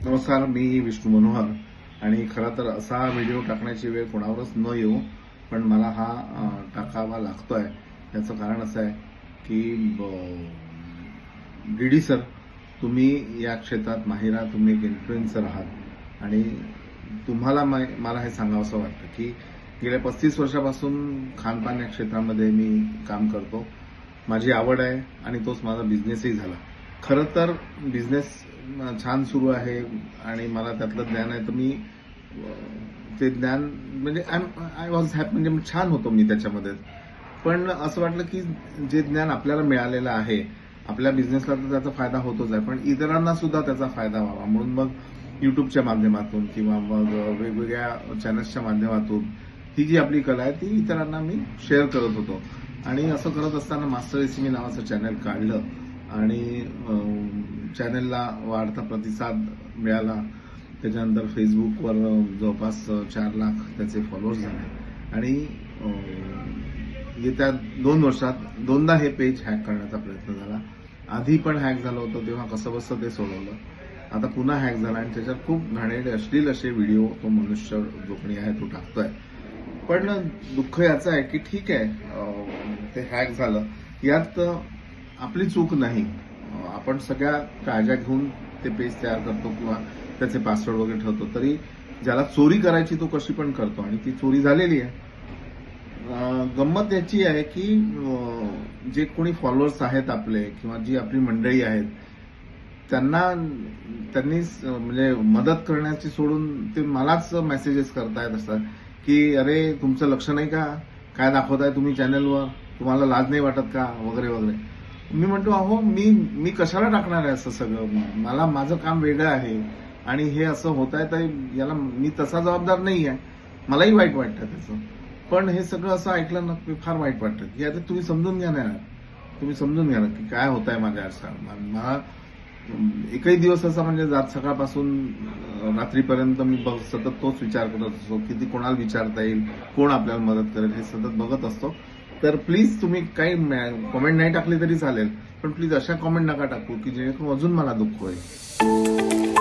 नमस्कार, मी विष्णू मनोहर. आणि खरं तर असा व्हिडिओ टाकण्याची वेळ कोणावरच न येऊ, पण मला हा टाकावा लागतोय. याचं कारण असं आहे की डीडी सर, तुम्ही या क्षेत्रात माहिर आहात, तुम्ही एक इन्फ्लुएन्सर आहात आणि तुम्हाला मला हे सांगावंसं वाटतं की गेल्या 35 वर्षापासून खानपान या क्षेत्रामध्ये मी काम करतो. माझी आवड आहे आणि तोच माझा बिझनेसही झाला. खरं तर बिझनेस छान सुरू आहे आणि मला त्यातलं ज्ञान आहे, तर मी ते ज्ञान म्हणजे आय वॉज हॅपी, म्हणजे छान होतो मी त्याच्यामध्ये. पण असं वाटलं की जे ज्ञान आपल्याला मिळालेलं आहे, आपल्या बिझनेसला तर त्याचा फायदा होतोच आहे, पण इतरांना सुद्धा त्याचा फायदा व्हावा म्हणून मग युट्यूबच्या माध्यमातून किंवा मग वेगवेगळ्या चॅनल्सच्या माध्यमातून ही जी आपली कला आहे ती इतरांना मी शेअर करत होतो. आणि असं करत असताना मास्टर रेसिमी नावाचं चॅनल काढलं आणि चॅनलला वाढता प्रतिसाद मिळाला. त्याच्यानंतर फेसबुकवर जवळपास 4 लाख त्याचे फॉलोअर्स झाले आणि येत्या 2 वर्षात 2दा हे पेज हॅक करण्याचा प्रयत्न झाला. आधी पण हॅक झालं होतं, तेव्हा कसंबसं ते सोडवलं. आता पुन्हा हॅक झाला आणि त्याच्यात खूप घाणेरडे अश्लील असे व्हिडिओ तो मनुष्य जो कोणी आहे तो टाकतोय. पण दुःख याचं आहे की ठीक आहे, ते हॅक झालं, यात आपली चूक नाही. आपण सगळ्या काळज्या घेऊन ते पेज तयार करतो किंवा त्याचे पासवर्ड वगैरे ठेवतो, तरी ज्याला चोरी करायची तो कशी पण करतो आणि ती चोरी झालेली आहे. गंमत याची आहे की जे कोणी फॉलोअर्स आहेत आपले किंवा जी आपली मंडळी आहेत, त्यांनी म्हणजे मदत करण्याची सोडून ते मलाच मेसेजेस करतायत असतात की अरे तुमचं लक्ष नाही का, काय दाखवताय तुम्ही चॅनलवर, तुम्हाला लाज नाही वाटत का, वगैरे वगैरे. मी म्हणतो अहो मी कशाला टाकणार आहे असं सगळं, मला माझं काम वेगळं आहे आणि हे असं होत आहे तर याला मी तसा जबाबदार नाही आहे. मलाही वाईट वाटतं त्याचं, पण हे सगळं असं ऐकलं ना की फार वाईट वाटतं की आता तुम्ही समजून घ्या ना, तुम्ही समजून घ्या ना की काय होत आहे माझ्या मला. एकही दिवस असा म्हणजे जात सकाळपासून रात्रीपर्यंत मी सतत तोच विचार करत असतो, किती कोणाला विचारता येईल, कोण आपल्याला मदत करेल, हे सतत बघत असतो. तर प्लीज तुम्ही काही कॉमेंट नाही टाकली तरी चालेल, पण प्लीज अशा कॉमेंट नका टाकू की जेणेकरून अजून मला दुःख होईल.